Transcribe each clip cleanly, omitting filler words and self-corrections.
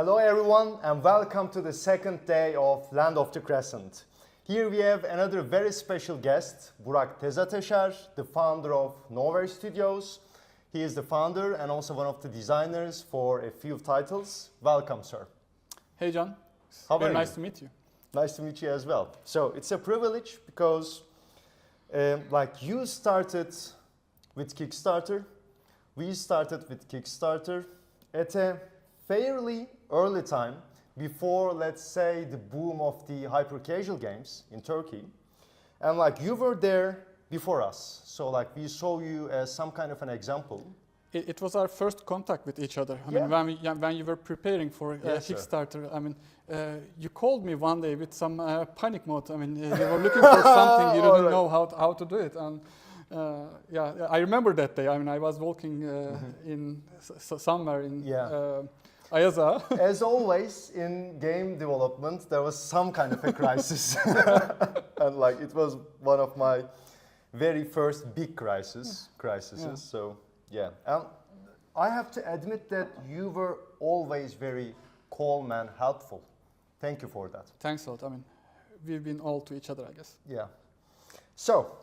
Hello everyone and welcome to the second day of Land of the Crescent. Here we have another very special guest, Burak Tezateşer, the founder of Nowhere Studios. He is the founder and also one of the designers for a few titles. Welcome, sir. Hey, John. How are Very you? nice to meet you. Nice to meet you as well. So it's a privilege because you started with Kickstarter. We started with Kickstarter at a fairly early time before, let's say, the boom of the hyper-casual games in Turkey. And you were there before us. So we saw you as some kind of an example. It was our first contact with each other. I Yeah. mean, when you were preparing for Yes, sir. Kickstarter, you called me one day with some panic mode. I mean, you were looking for something, you didn't know how to do it. And I remember that day. I mean, I was walking in somewhere in Ayaza. As always in game development, there was some kind of a crisis. And it was one of my very first big crises. Yeah. So yeah, I have to admit that you were always very calm and helpful. Thank you for that. Thanks a lot. I mean, we've been all to each other, I guess. Yeah. So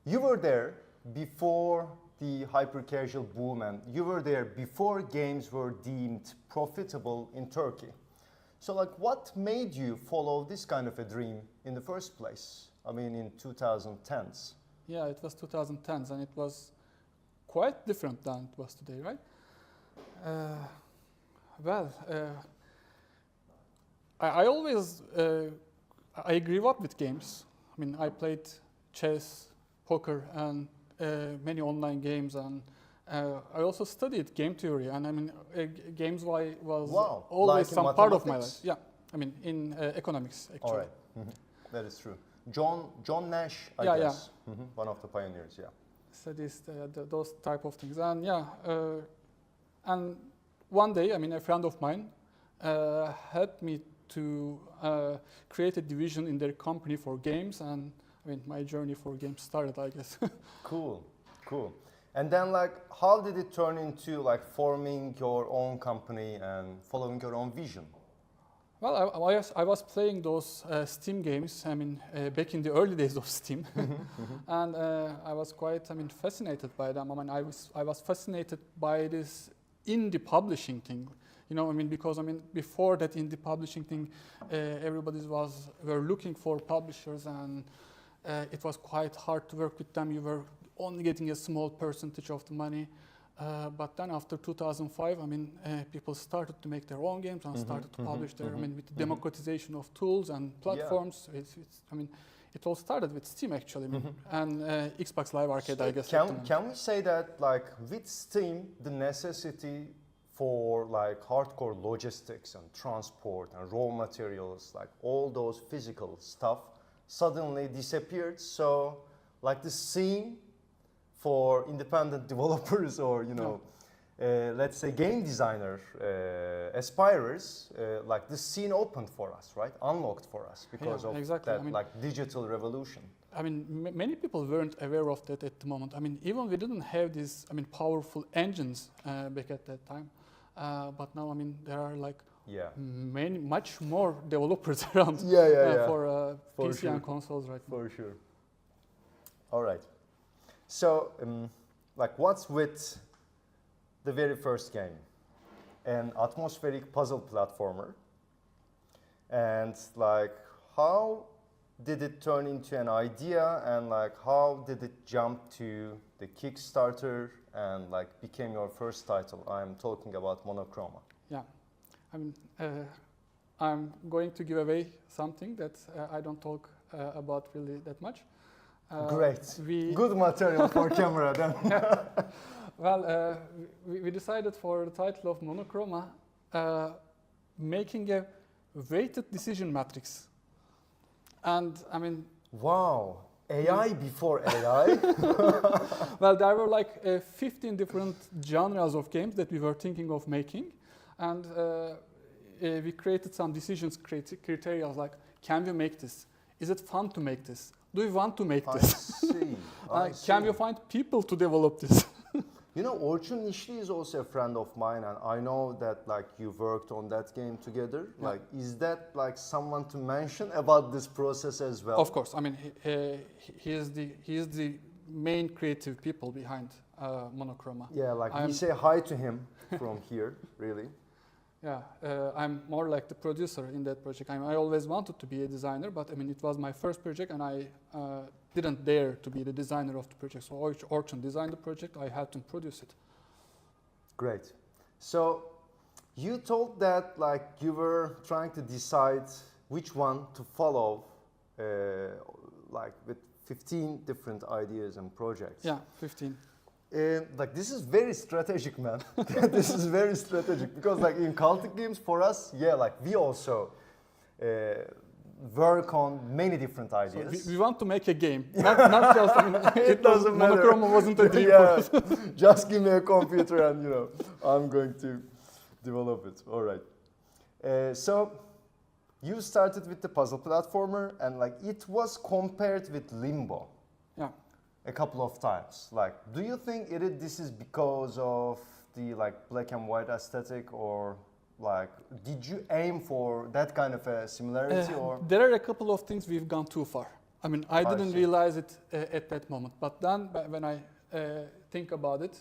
you were there before the hyper-casual boom, and you were there before games were deemed profitable in Turkey. So what made you follow this kind of a dream in the first place? I mean, in 2010s. Yeah, it was 2010s, and it was quite different than it was today, right? I always I grew up with games. I mean, I played chess, poker, and many online games, and I also studied game theory. And I mean, games was always some part of my life. Yeah, I mean, in economics, actually. All right, that is true. John Nash, I guess, one of the pioneers. Yeah. Studies those type of things, and and one day, I mean, a friend of mine helped me to create a division in their company for games, and I mean, my journey for games started, I guess. Cool. And then, how did it turn into forming your own company and following your own vision? Well, I was playing those Steam games. I mean, back in the early days of Steam, and I was quite, fascinated by them. I mean, I was fascinated by this indie publishing thing. You know, because before that indie publishing thing, everybody were looking for publishers, and it was quite hard to work with them. You were only getting a small percentage of the money. But then after 2005, people started to make their own games and started to publish their. With the democratization of tools and platforms, it all started with Steam actually, and Xbox Live Arcade, I guess. Can we say that with Steam, the necessity for hardcore logistics and transport and raw materials, all those physical stuff, suddenly disappeared? So the scene for independent developers or let's say game designer aspirers, the scene opened for us, right? Unlocked for us because of that digital revolution. I mean, many people weren't aware of that at the moment. I mean, even we didn't have these powerful engines back at that time. But now, there are much more developers around for PC sure. and consoles right now. For sure. All right. So, what's with the very first game? An atmospheric puzzle platformer. And how did it turn into an idea, and how did it jump to the Kickstarter and became your first title? I'm talking about Monochroma. Yeah, I'm going to give away something that I don't talk about really that much. Great. Good material for camera then. Well, we decided for the title of Monochroma, making a weighted decision matrix. And wow, AI before AI? Well, there were 15 different genres of games that we were thinking of making. And we created some decisions criteria can we make this? Is it fun to make this? Do we want to make this? I see. Can we find people to develop this? You know, Orçun Nişli is also a friend of mine, and I know that like you worked on that game together. Yeah. Like, is that like someone to mention about this process as well? Of course, I mean he is the main creative people behind Monochroma. Yeah, like I'm- we say hi to him from here, really. Yeah, I'm more like the producer in that project. I always wanted to be a designer, but I mean it was my first project, and I didn't dare to be the designer of the project. So Orçun designed the project. I helped him produce it. Great. So you told that like you were trying to decide which one to follow, like with 15 different ideas and projects. Yeah, 15. Like this is very strategic, man. This is very strategic because like in Cultic Games for us, yeah, like we also work on many different So ideas. we want to make a game, not just. I mean, It doesn't matter. Monochroma wasn't a dream Yeah, for us. just give me a computer and you know I'm going to develop it. All right. So you started with the puzzle platformer, and like it was compared with Limbo Yeah. a couple of times. Like, do you think this is because of the like black and white aesthetic, or like did you aim for that kind of a similarity, or? There are a couple of things we've gone too far. I mean, I didn't see. realize it at that moment, but then when I think about it,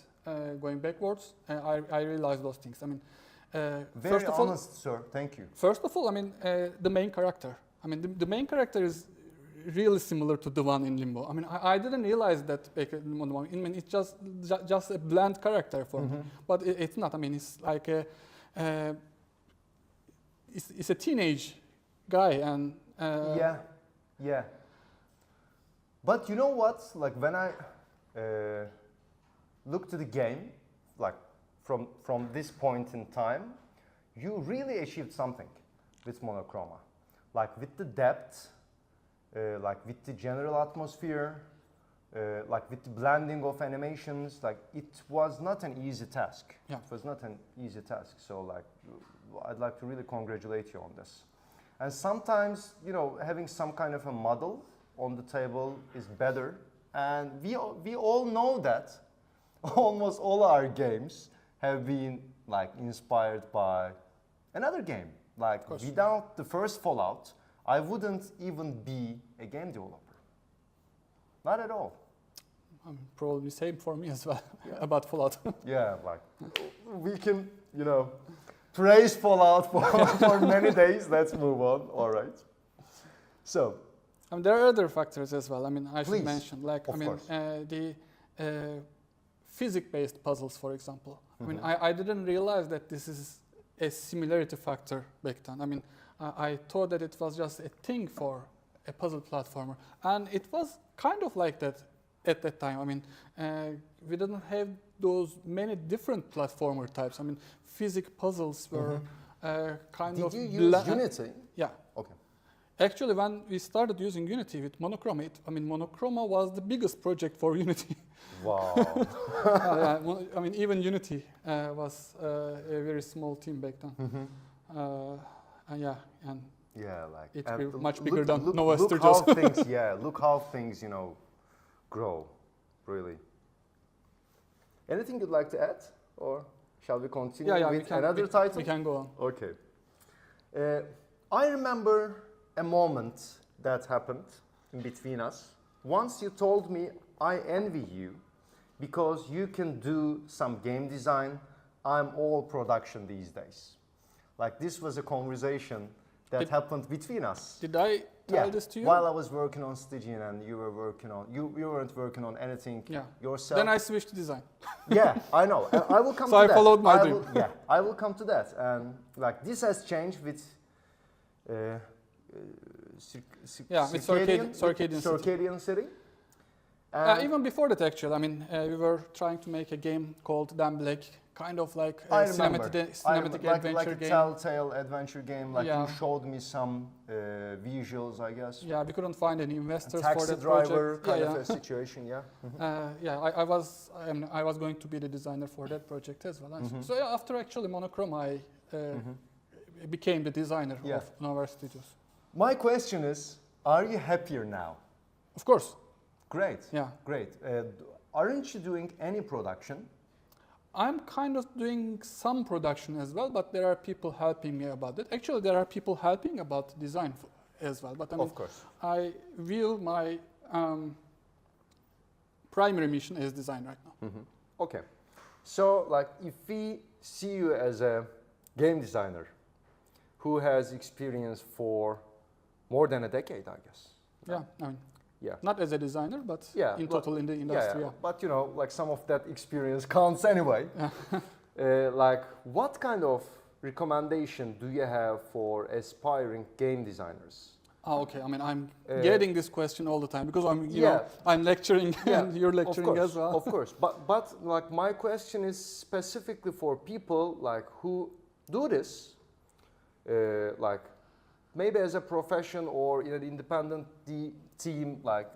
going backwards, I realized those things. I mean, Very first of all, honest, sir. Thank you. First of all, I mean, the main character. I mean, the main character is really similar to the one in Limbo. I mean, I didn't realize that back in Limbo. I mean, it's just a bland character for me. But it's not. I mean, it's like it's a teenage guy, and Yeah. But you know what? Like when I look to the game, like from this point in time, you really achieved something with Monochroma. Like with the depth, like with the general atmosphere, like with the blending of animations, like it was not an easy task. Yeah. It was not an easy task. So like, I'd like to really congratulate you on this. And sometimes, you know, having some kind of a model on the table is better. And we all know that almost all our games have been like inspired by another game. Like without the first Fallout, I wouldn't even be a game developer. Not at all. probably same for me as well about Fallout. Yeah, like we can, you know, praise Fallout for many days. Let's move on. All right. So, There are other factors as well. I mean, I Please, should mention, like, of I mean, course. the physics-based puzzles, for example. I mean, I didn't realize that this is a similarity factor back then. I mean, I thought that it was just a thing for a puzzle platformer, and it was kind of like that at that time. I mean, we didn't have those many different platformer types. I mean, physics puzzles were kind of. Did you use Unity? Yeah. Okay. Actually, when we started using Unity with Monochroma, Monochroma was the biggest project for Unity. Wow. I mean, even Unity was a very small team back then. And Yeah, like it and grew much bigger than look, Nova look Studios. how things, look how things, you know, grow, really. Anything you'd like to add, or shall we continue with another title? We can go on. Okay. I remember a moment that happened in between us. Once you told me, I envy you because you can do some game design. I'm all production these days. Like this was a conversation that happened between us. Did I tell this to you? While I was working on Stygian and you were working on, you weren't working on anything yourself. Then I switched to design. Yeah, I know. I will come So to I that. followed my dream. I will come to that. And like this has changed with circadian city. Even before that, actually, I mean, we were trying to make a game called Dan Black, kind of like a I remember. cinematic adventure like a game. telltale adventure game. Like Yeah. you showed me some visuals, I guess. Yeah, we couldn't find any investors Taxi for that driver project. kind of a situation, yeah. I was going to be the designer for that project as well. And so after actually Monochroma, I became the designer of Nova Studios. My question is, are you happier now? Of course. Great. Yeah. Great. Aren't you doing any production I'm kind of doing some production as well, but there are people helping me about it. Actually, there are people helping about design as well. But I mean, Of course. I view my primary mission as design right now. Okay. So, like, if we see you as a game designer who has experience for more than a decade, I guess. Yeah, I mean, Yeah. not as a designer, but Yeah, in but- total in the industry. Yeah, Yeah. but you know, like some of that experience counts anyway. Like, what kind of recommendation do you have for aspiring game designers? Okay. I mean, I'm getting this question all the time because I'm, you Yeah. know, I'm lecturing and you're Of lecturing course, as well. of course. But like my question is specifically for people like who do this, like maybe as a profession or in an independent team, like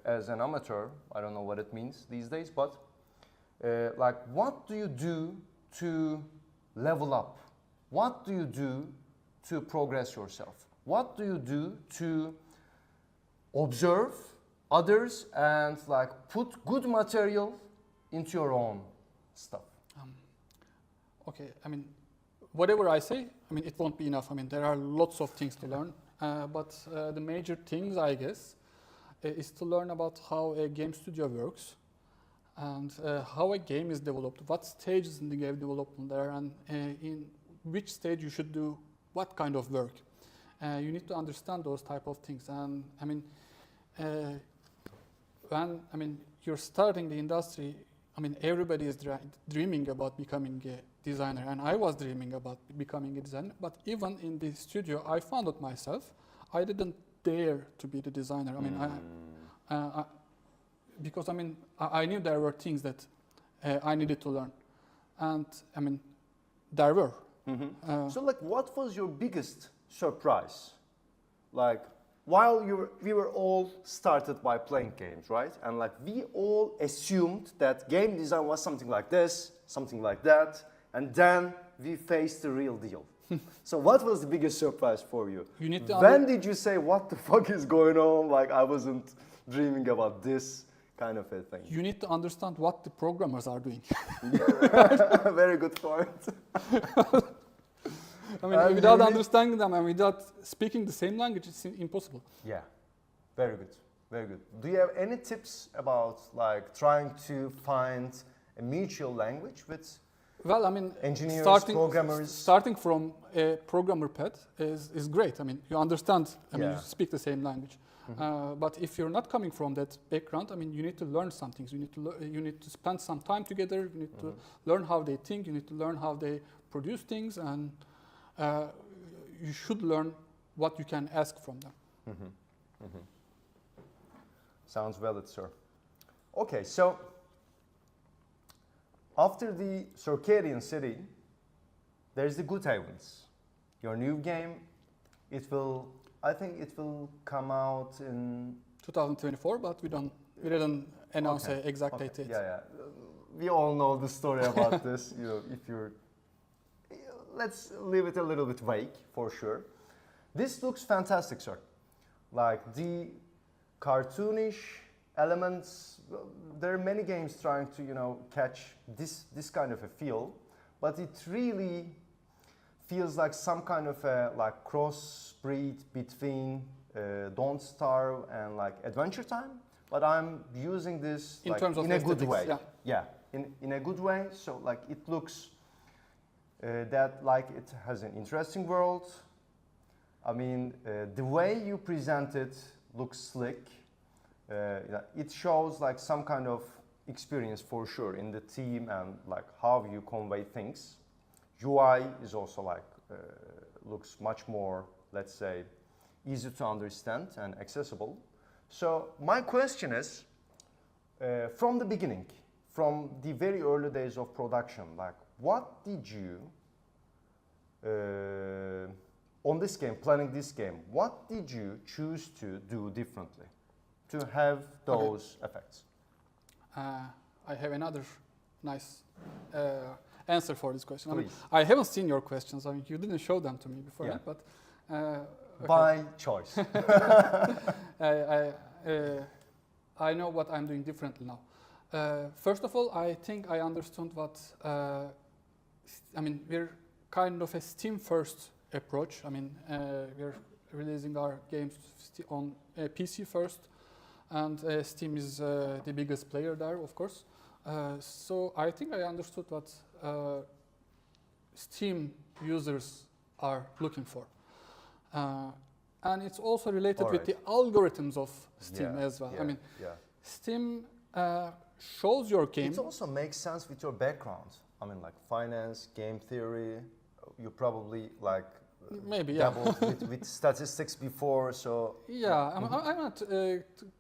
as an amateur. I don't know what it means these days, but like what do you do to level up? What do you do to progress yourself? What do you do to observe others and like put good material into your own stuff? Okay, I mean, whatever I say, I mean, it won't be enough. I mean, there are lots of things to learn, but the major things, I guess, is to learn about how a game studio works and how a game is developed, what stages in the game development there, and in which stage you should do what kind of work. You need to understand those type of things, and I mean, when you're starting the industry, I mean, everybody is dreaming about becoming a designer, and I was dreaming about becoming a designer. But even in the studio, I found out myself, I didn't dare to be the designer. I mean, because I mean, I knew there were things that I needed to learn, and I mean, there were. So like, what was your biggest surprise? Like, while we were all started by playing games, right? And like we all assumed that game design was something like this, something like that, and then we faced the real deal. So what was the biggest surprise for you? You need to when did you say, what the fuck is going on? Like I wasn't dreaming about this kind of a thing. You need to understand what the programmers are doing. Very good point. I mean, without understanding them and without speaking the same language, it's impossible. Yeah, very good, very good. Do you have any tips about like trying to find a mutual language with Well, I mean, engineers, programmers? starting from a programmer path is great. I mean, you understand, I mean, Yeah. you speak the same language. But if you're not coming from that background, I mean, you need to learn some things. You need to spend some time together. You need to learn how they think. You need to learn how they produce things, and you should learn what you can ask from them. Sounds valid, sir. Okay, so after the Circadian City, there's the Good Havens. Your new game, I think it will come out in 2024, but we didn't announce an exact date yet. Yeah. We all know the story about this. You know, let's leave it a little bit vague for sure. This looks fantastic, sir. Like the cartoonish elements. There are many games trying to, catch this kind of a feel, but it really feels like some kind of a crossbreed between Don't Starve and like Adventure Time. But I'm using this in terms of in a good aesthetics, way. Yeah, in a good way. So like it looks that like it has an interesting world. I mean, the way you present it looks slick. It shows like some kind of experience for sure in the team and like how you convey things. UI is also like looks much more, let's say, easy to understand and accessible. So my question is, from the beginning, from the very early days of production, like what did you on this game, planning this game, what did you choose to do differently to have those effects? I have another nice answer for this question. Please. I haven't seen your questions. I mean, you didn't show them to me before, Yeah. but okay. By choice. I know what I'm doing differently now. First of all, I think I understood what, we're kind of a Steam-first approach. We're releasing our games on PC first, and Steam is the biggest player there, of course. So I think I understood what Steam users are looking for. And it's also related with the algorithms of Steam as well. Steam shows your game. It also makes sense with your background. Like finance, game theory. You probably maybe dabbled with statistics before, so yeah. I'm not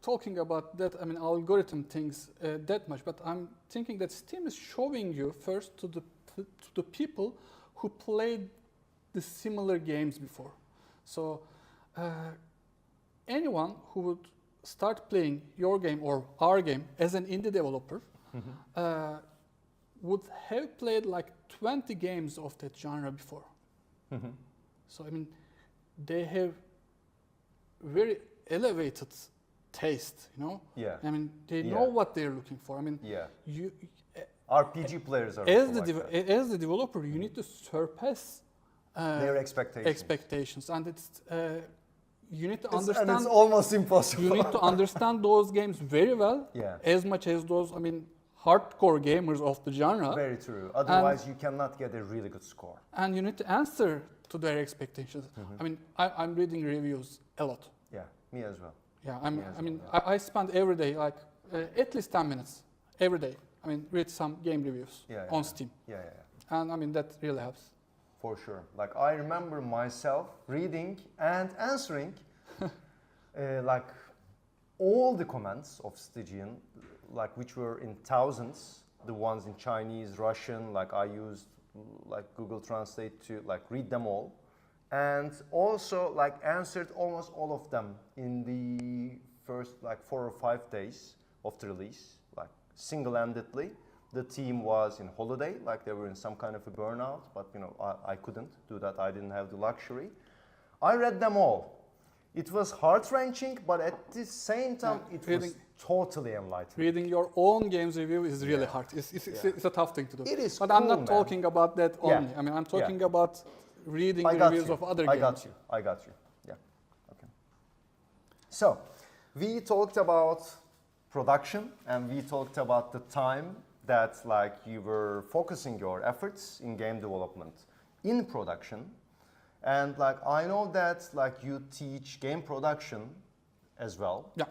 talking about that. Algorithm things that much, but I'm thinking that Steam is showing you first to the people who played the similar games before. So anyone who would start playing your game or our game as an indie developer would have played 20 games of that genre before. So they have very elevated taste, Yeah. They know what they're looking for. You RPG players are as the developer, you need to surpass their expectations, and it's you need to understand. And it's almost impossible. You need to understand those games very well, as much as those hardcore gamers of the genre. Very true. Otherwise, you cannot get a really good score. And you need to answer to their expectations. I'm reading reviews a lot. Yeah, me as well. Yeah, I spend every day at least 10 minutes every day. Read some game reviews on Steam. And that really helps. For sure. I remember myself reading and answering all the comments of Stygian, which were in thousands, the ones in Chinese, Russian, I used Google Translate to read them all, and also answered almost all of them in the first 4 or 5 days of the release, single-handedly. The team was in holiday, they were in some kind of a burnout, but I couldn't do that. I didn't have the luxury. I read them all. It was heart-wrenching, but at the same time, it was totally enlightening. Reading your own games review is really hard. It's a tough thing to do. It is but cool, I'm not talking about that only. I'm talking about reading the reviews of other games. I got you. Yeah. Okay. So, we talked about production, and we talked about the time that you were focusing your efforts in game development in production. And I know that you teach game production as well. Yeah.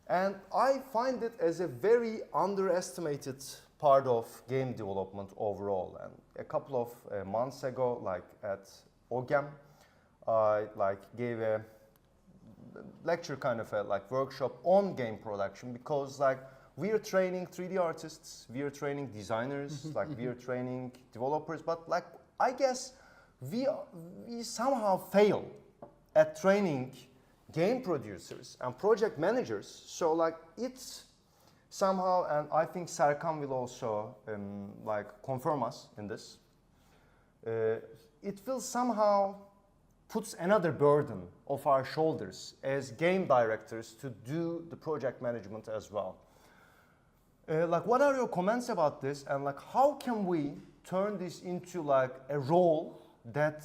And I find it as a very underestimated part of game development overall. And a couple of months ago, at OGAM, I gave a lecture kind of a workshop on game production, because we are training 3D artists, we are training designers, we are training developers, but I guess we somehow fail at training game producers and project managers. So it's somehow, and I think Serkan will also confirm us in this, it will somehow puts another burden of our shoulders as game directors to do the project management as well. What are your comments about this, and how can we turn this into a role that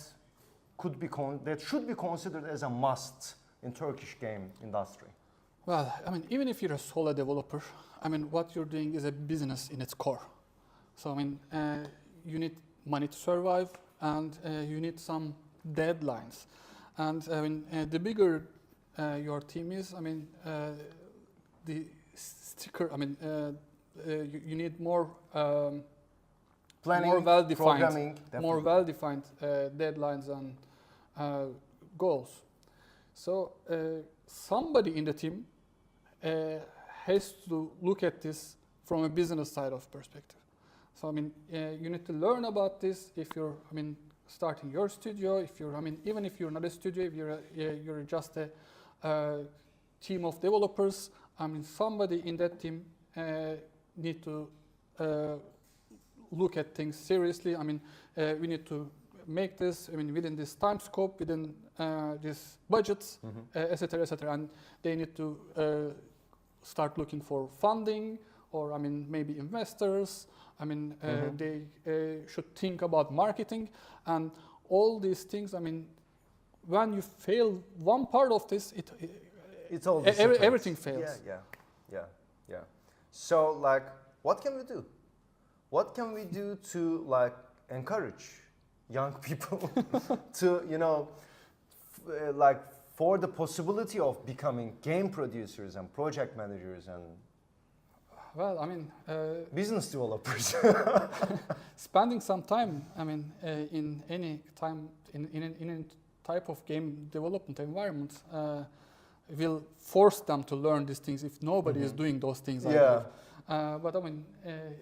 should be considered as a must in Turkish game industry? Well, even if you're a solo developer, what you're doing is a business in its core. So you need money to survive, and you need some deadlines. And the bigger your team is, the stricter. You need more planning, more well-defined, deadlines and goals. So somebody in the team has to look at this from a business side of perspective. So you need to learn about this if you're starting your studio. If you're even if you're not a studio, if you're just a team of developers, somebody in that team need to look at things seriously. We need to make this within this time scope, within this budgets, etc., etc. And they need to start looking for funding or I mean maybe investors. I mean they should think about marketing and all these things. I mean, when you fail one part of this, It's all everything fails. Yeah. So like, what can we do? What can we do to like encourage young people to, you know, like for the possibility of becoming game producers and project managers and well, I mean, business developers? spending some time, I mean, in any time in any type of game development environment will force them to learn these things if nobody is doing those things. I believe. But I mean,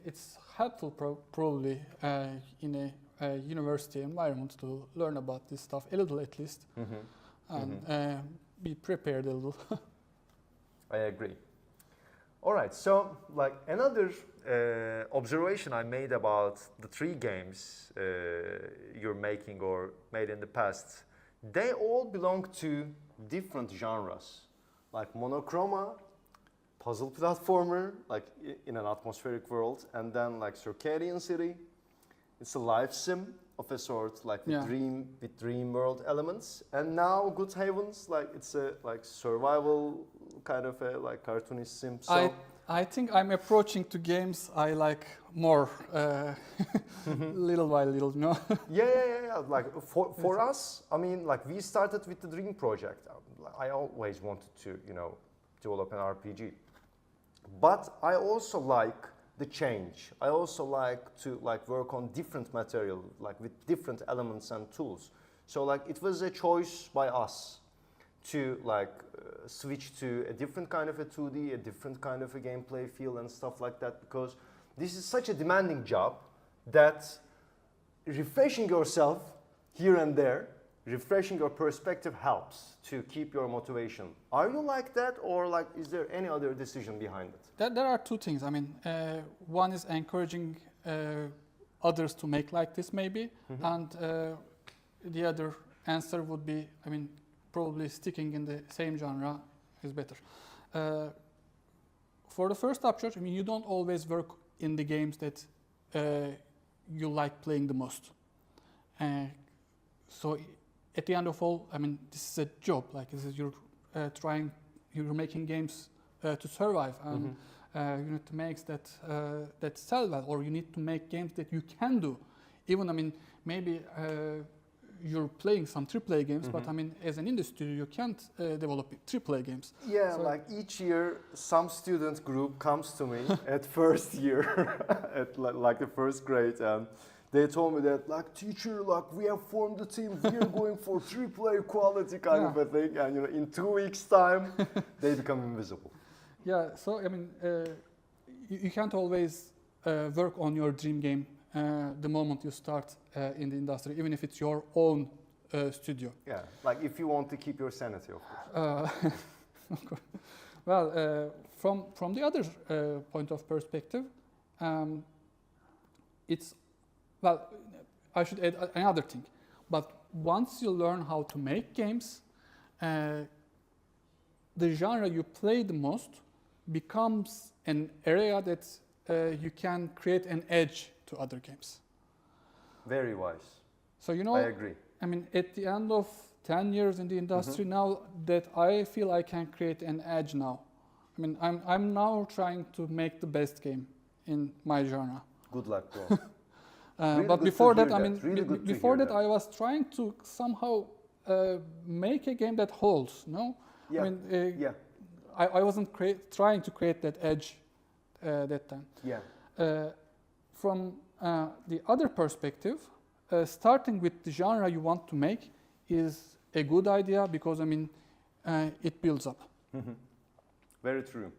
it's helpful probably in a university environment to learn about this stuff a little at least, and be prepared a little. I agree. All right, so like another observation I made about the 3 games you're making or made in the past, they all belong to different genres, like Monochroma, puzzle platformer, like in an atmospheric world, and then like Circadian City, it's a life sim of a sort, like with dream world elements, and now Good Havens, like it's a like survival kind of a like cartoonist sim. So I think I'm approaching to games I like more, little by little, you know. Yeah. Like for us, I mean, like we started with the Dream project. I always wanted to, you know, develop an RPG, but I also like the change. I also like to like work on different material, like with different elements and tools. So like it was a choice by us to like switch to a different kind of a 2D, a different kind of a gameplay feel and stuff like that, because this is such a demanding job that refreshing yourself here and there, refreshing your perspective helps to keep your motivation. Are you like that, or like is there any other decision behind it? There are 2 things. I mean, one is encouraging others to make like this maybe, and the other answer would be, I mean, probably sticking in the same genre is better. For the first approach, I mean, you don't always work in the games that you like playing the most. So at the end of all, I mean, this is a job. Like, this is you're making games to survive, and you need to make that sell well, or you need to make games that you can do. Even, I mean, maybe you're playing some AAA games, but I mean, as an industry, you can't develop AAA games. Yeah, so like each year, some student group comes to me at first year, at like the first grade, and they told me that, like, teacher, like, we have formed a team, we are going for AAA quality kind of a thing, and you know, in 2 weeks' time, they become invisible. Yeah, so I mean, you can't always work on your dream game the moment you start in the industry, even if it's your own studio. Yeah, like if you want to keep your sanity, of course. Of course. Well, from the other point of perspective, it's, well, I should add another thing. But once you learn how to make games, the genre you play the most becomes an area that you can create an edge to other games. Very wise. So, you know, I agree. I mean, at the end of 10 years in the industry now, that I feel I can create an edge now. I mean, I'm now trying to make the best game in my genre. Good luck, bro. Really but before that, I that. mean, Really before that, I was trying to somehow make a game that holds. No, Yeah. I mean, I wasn't trying to create that edge that time. Yeah. From the other perspective, starting with the genre you want to make is a good idea because, I mean, it builds up. Very true.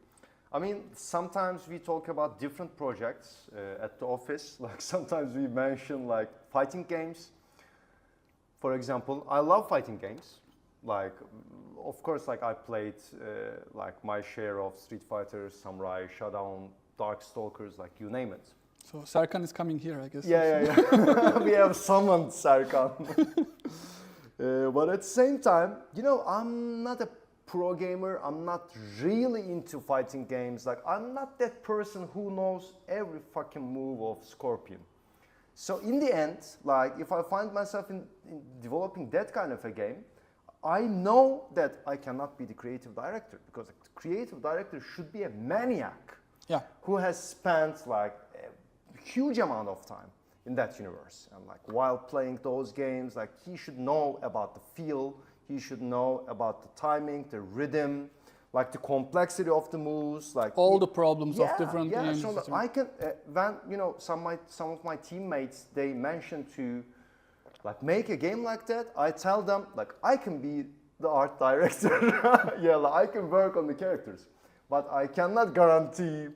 I mean, sometimes we talk about different projects at the office. Like sometimes we mention like fighting games. For example, I love fighting games. Like, of course, like I played like my share of Street Fighter, Samurai, Shodown, Darkstalkers, like you name it. So Serkan is coming here, I guess. Yeah. We have summoned Serkan. But at the same time, you know, I'm not a pro gamer. I'm not really into fighting games. Like, I'm not that person who knows every fucking move of Scorpion. So in the end, like, if I find myself in developing that kind of a game, I know that I cannot be the creative director, because the creative director should be a maniac who has spent like a huge amount of time in that universe. And like, while playing those games, like, he should know about the feel, he should know about the timing, the rhythm, like the complexity of the moves, like all the problems of different games. So I can when some of my teammates, they mentioned to like make a game like that, I tell them like, I can be the art director. Like, I can work on the characters, but I cannot guarantee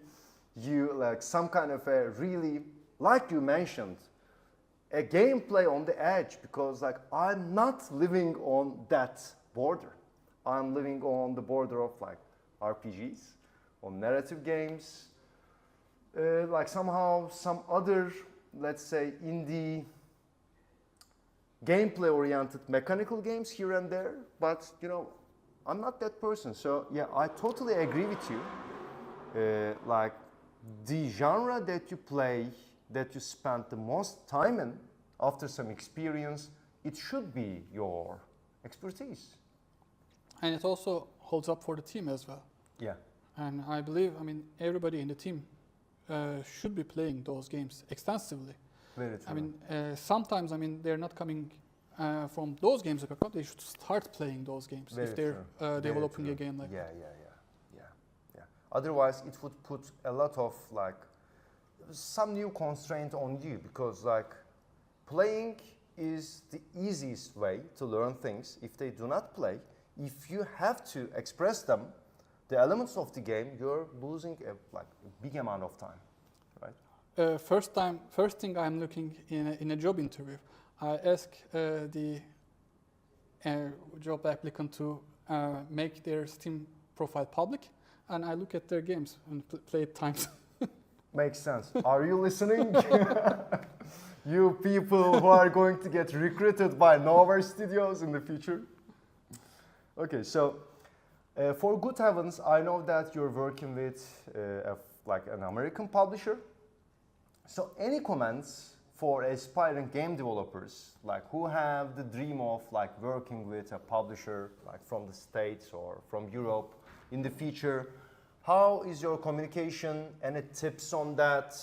you like some kind of a really, like you mentioned, a gameplay on the edge, because like, I'm not living on that border. I'm living on the border of like RPGs, on narrative games, like somehow some other, let's say, indie gameplay-oriented mechanical games here and there. But I'm not that person. So yeah, I totally agree with you. Like, the genre that you play, that you spend the most time in, after some experience, it should be your expertise. And it also holds up for the team as well. Yeah. And I believe, everybody in the team should be playing those games extensively. Very true. Sometimes, they're not coming from those games, they should start playing those games if they're developing a game like that. Yeah. Otherwise, it would put a lot of like some new constraint on you, because like, playing is the easiest way to learn things. If they do not play, if you have to express them, the elements of the game, you're losing a big amount of time, right? First thing I'm looking in a job interview, I ask the job applicant to make their Steam profile public, and I look at their games and play it times. Makes sense. Are you listening? You people who are going to get recruited by Nowhere Studios in the future. Okay, so for Good Heavens, I know that you're working with like an American publisher. So any comments for aspiring game developers, like who have the dream of like working with a publisher like from the States or from Europe in the future? How is your communication? Any tips on that?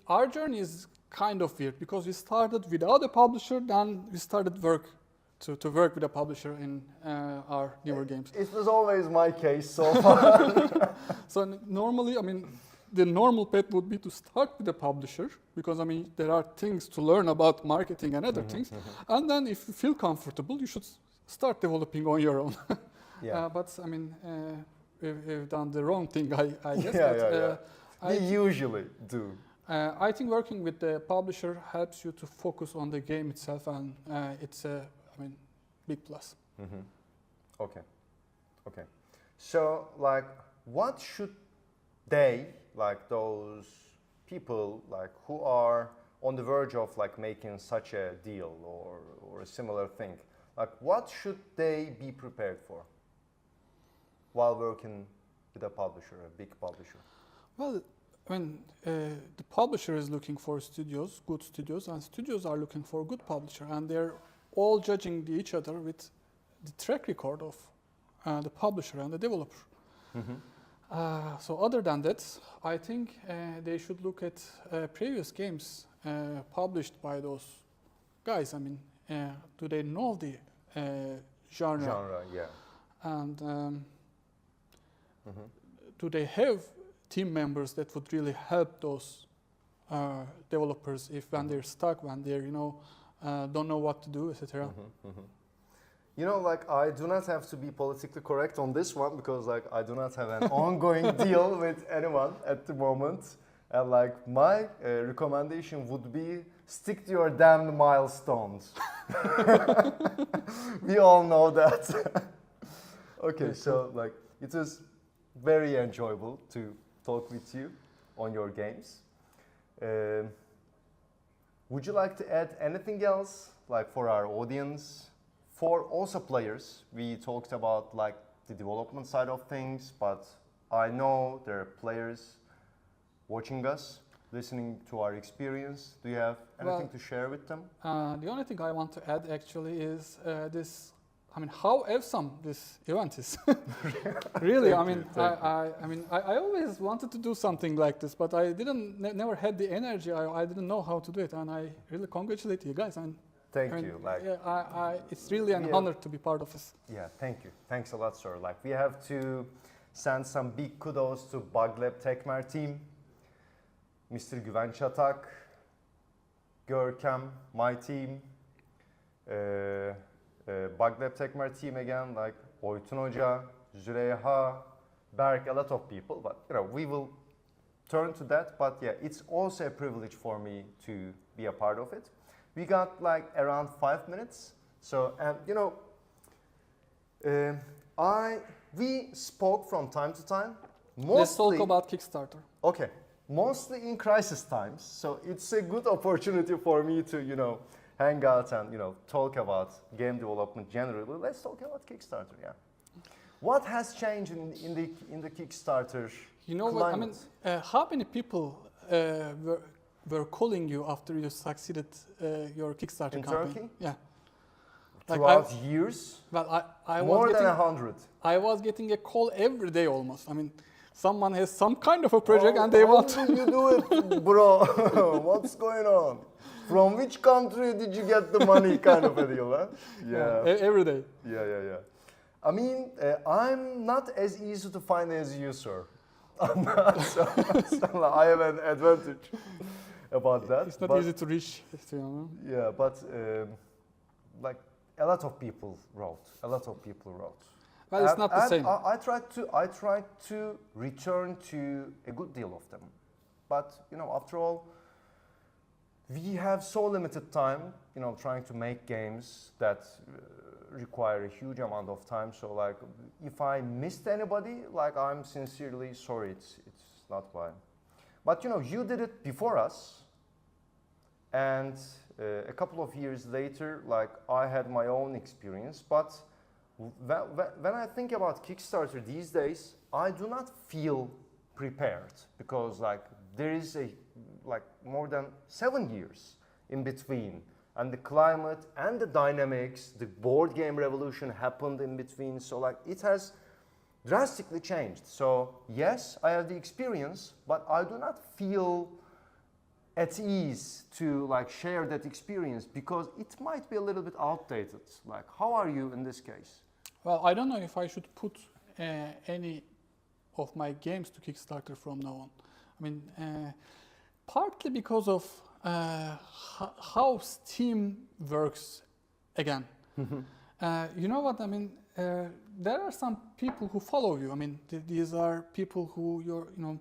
Our journey is kind of weird, because we started without a publisher, then we started to work with a publisher in our newer games. It was always my case so far. So normally, the normal path would be to start with a publisher, because there are things to learn about marketing and other things, and then if you feel comfortable, you should start developing on your own. But we've done the wrong thing, I guess. We usually do. I think working with the publisher helps you to focus on the game itself, and it's a big plus. Okay. So, like, what should they, like those people, like who are on the verge of like making such a deal or a similar thing, like what should they be prepared for while working with a publisher, a big publisher? Well, the publisher is looking for studios, good studios, and studios are looking for good publisher, and they're all judging each other with the track record of the publisher and the developer. So other than that, I think they should look at previous games published by those guys. Do they know the genre? Genre, yeah. And do they have team members that would really help those developers when they're stuck, when they're don't know what to do, etc. Like I do not have to be politically correct on this one, because like I do not have an ongoing deal with anyone at the moment, and like my recommendation would be stick to your damn milestones. We all know that. Okay, so like it was very enjoyable to talk with you on your games. Would you like to add anything else, like for our audience, for also players, we talked about like the development side of things, but I know there are players watching us, listening to our experience. Do you have anything to share with them? The only thing I want to add actually is this. I mean, how awesome this event is. Really, I always wanted to do something like this, but I never had the energy. I didn't know how to do it, and I really congratulate you guys. And Thank you. Like, yeah, it's really an honor to be part of this. Yeah, thank you. Thanks a lot, sir. Like, we have to send some big kudos to Buglab Tekmer team, Mr. Güven Çatak, Görkem, my team, Buglab Tekmer team again, like Oytun Hoca, Züleyha, Berk, a lot of people. But you know, we will turn to that. But yeah, it's also a privilege for me to be a part of it. We got like around 5 minutes. So, and you know, we spoke from time to time. Let's talk about Kickstarter. Okay, mostly in crisis times. So it's a good opportunity for me to, you know, hang out and, you know, talk about game development generally. Let's talk about Kickstarter. Yeah. What has changed in the Kickstarter? You know climate? what? I mean, how many people were calling you after you succeeded your Kickstarter in campaign? Turkey? Yeah. Throughout years? Well, I more was than getting, 100. I was getting a call every day almost. I mean, someone has some kind of a project and they want. How did you do it, bro? What's going on? From which country did you get the money? Kind of a deal, huh? Yeah. Every day. Yeah. I mean, I'm not as easy to find as you, sir. I'm not, so I have an advantage about that. It's not easy to reach. You know? Yeah, but like a lot of people wrote. Well, it's not the same. I tried to return to a good deal of them, but you know, after all, we have so limited time. You know, trying to make games that require a huge amount of time. So like, if I missed anybody, like I'm sincerely sorry. It's not mine. But you know, you did it before us, and a couple of years later, like I had my own experience. But when I think about Kickstarter these days, I do not feel prepared because like there is like more than 7 years in between, and the climate and the dynamics, the board game revolution happened in between. So like it has drastically changed. So yes, I have the experience, but I do not feel at ease to like share that experience because it might be a little bit outdated. Like, how are you in this case? Well, I don't know if I should put any of my games to Kickstarter from now on. I mean, partly because of how Steam works again. You know what I mean? There are some people who follow you. I mean, these are people who you're, you know,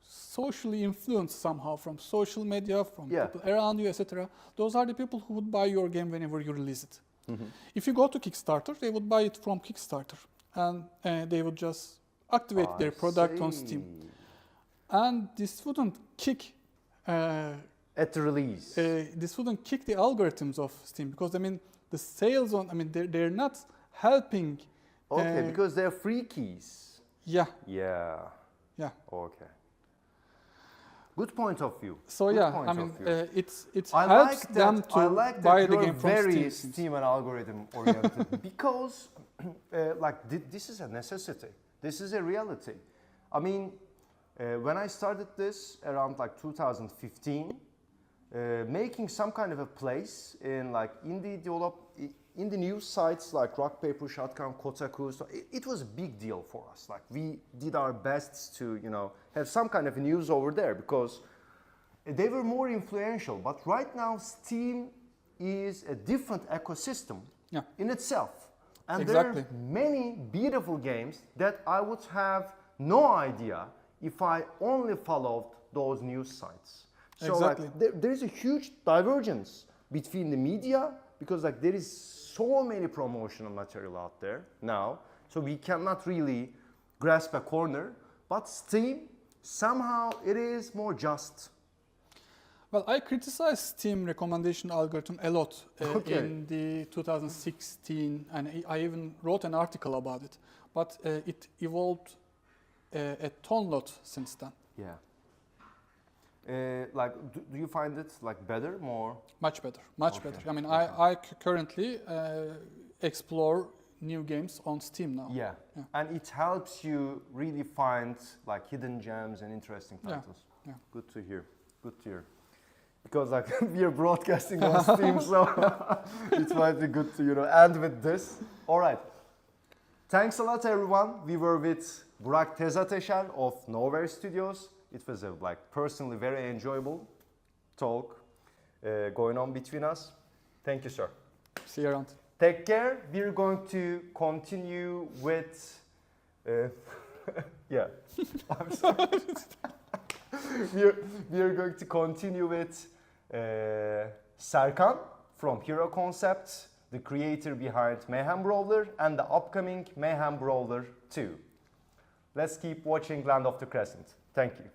socially influenced somehow from social media, from people around you, etc. Those are the people who would buy your game whenever you release it. If you go to Kickstarter, they would buy it from Kickstarter, and they would just activate their product on Steam. And this wouldn't kick at the release. This wouldn't kick the algorithms of Steam because I mean the sales on. I mean they're not helping. Okay, because they're free keys. Yeah. Okay. Good point of view. So Good I mean it I helps like them that, to I like buy that the you're game from very Steam. Steam and algorithm oriented because like this is a necessity. This is a reality. I mean, when I started this around like 2015, making some kind of a place in like in the news sites like Rock Paper Shotgun, Kotaku, so it was a big deal for us. Like we did our best to, you know, have some kind of news over there because they were more influential. But right now, Steam is a different ecosystem in itself. And there are many beautiful games that I would have no idea if I only followed those news sites. So like there is a huge divergence between the media because like there is so many promotional material out there now, so we cannot really grasp a corner. But Steam, somehow it is more just. Well, I criticized Steam recommendation algorithm a lot Okay. in the 2016, and I even wrote an article about it. But it evolved a ton lot since then. Yeah. Like, do you find it like better, more? Much better, much Okay, better. I mean, okay. I currently explore new games on Steam now. Yeah. Yeah. And it helps you really find like hidden gems and interesting Yeah, titles. yeah. Good to hear. Good to hear. Because like we are broadcasting on Steam, so it might be good to end with this. All right. Thanks a lot, everyone. We were with Burak Tezateşer of Nowhere Studios. It was a personally very enjoyable talk going on between us. Thank you, sir. See you around. Take care. We're going to continue with. Yeah, I'm sorry. we're going to continue with Serkan from Hero Concepts, the creator behind Mayhem Brawler and the upcoming Mayhem Brawler 2. Let's keep watching Land of the Crescent. Thank you.